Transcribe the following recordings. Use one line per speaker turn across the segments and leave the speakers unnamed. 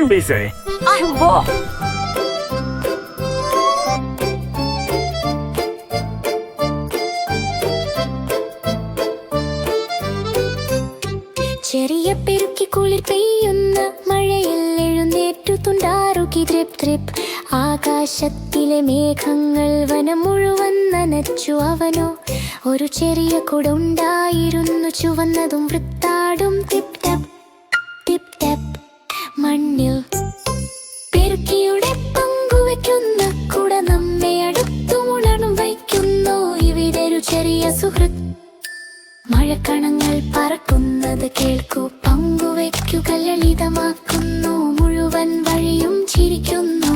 Kim bize?
Ay bu.
ചെറിയ പെരുക്കി കുളിർ പെയ്യുന്ന മഴയിൽ എഴുന്നേറ്റു തുണ്ടാറുകി ദ്രിപ് ദ്രിപ്. ആകാശത്തിലെ മേഘങ്ങൾ വനം മുഴുവൻ നനച്ചു. അവനോ ഒരു ചെറിയ കുടുണ്ടായിരുന്നു, ചുവന്നതും വൃത്താടും. Tip ടപ് tip ടപ്. മണ്ണിൽ പെരുക്കിയുടെ പങ്കുവയ്ക്കുന്ന കുട നമ്മെ അടുത്തു ഉണർന്നു വയ്ക്കുന്നു. ഇവിടൊരു ചെറിയ സുഹൃത്ത്. മഴക്കണങ്ങൾ പറക്കുന്നത് കേൾക്കൂ, പങ്കുവയ്ക്കുക ലളിതമാക്കുന്നു. മുഴുവൻ വഴിയും ചിരിക്കുന്നു.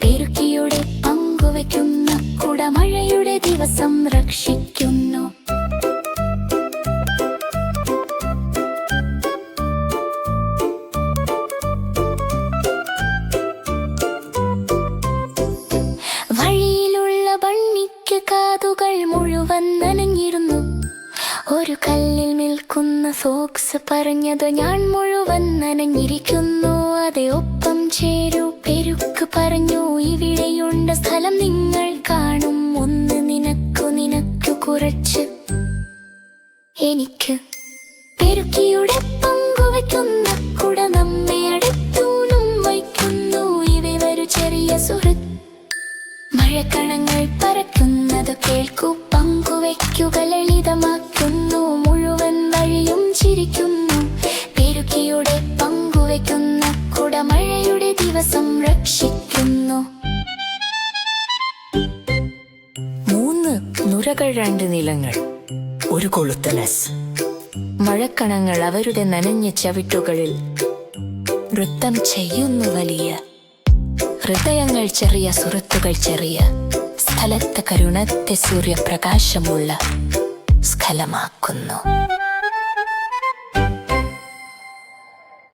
പെരുക്കിയുടെ പങ്കുവയ്ക്കുന്ന കുട മഴയുടെ ദിവസം രക്ഷിക്കുന്നു. വഴിയിലുള്ള ബണ്ണിക്ക് കാതുകൾ മുഴുവൻ നനഞ്ഞിരുന്നു. ഒരു കല്ലിൽ നിൽക്കുന്ന ഫോക്സ് പറഞ്ഞത്, ഞാൻ മുഴുവൻ നനഞ്ഞിരിക്കുന്നു. അതെ, ഒപ്പം ചേരൂ. പെരുക്ക് പറഞ്ഞു, ഇവിടെയുണ്ട് സ്ഥലം നിങ്ങൾ കാണും. ഒന്ന് നിനക്കു കുറച്ച് എനിക്ക്. പെരുക്കിയുടെ പങ്കുവയ്ക്കുന്ന കുട നമ്മെ അടുത്തൂന്നും വയ്ക്കുന്നു. ഇവയൊരു ചെറിയ സുഹൃത്ത്. മഴക്കണങ്ങൾ പറക്കുന്നത് കേൾക്കൂ, പങ്കുവയ്ക്കുക ലളിതമാക്കുന്നു. മുഴുവൻ വഴിയും ചിരിക്കുന്നു. പെരുക്കിയുടെ പങ്കുവയ്ക്കുന്ന കുട മഴയുടെ ദിവസം രക്ഷിക്കുന്നു.
3 നുരകൾ, 2 നിലങ്ങൾ, ഒരു കൊളുത്തലസ്. മഴക്കണങ്ങൾ അവരുടെ നനഞ്ഞ ചവിട്ടുകളിൽ നൃത്തം ചെയ്യുന്നു. വലിയ ഹൃദയങ്ങൾ, ചെറിയ സുഹൃത്തുക്കൾ. ചെറിയ സ്ഥലത്ത് കരുണത്തെ സൂര്യപ്രകാശമുള്ള സ്ഥലമാക്കുന്നു.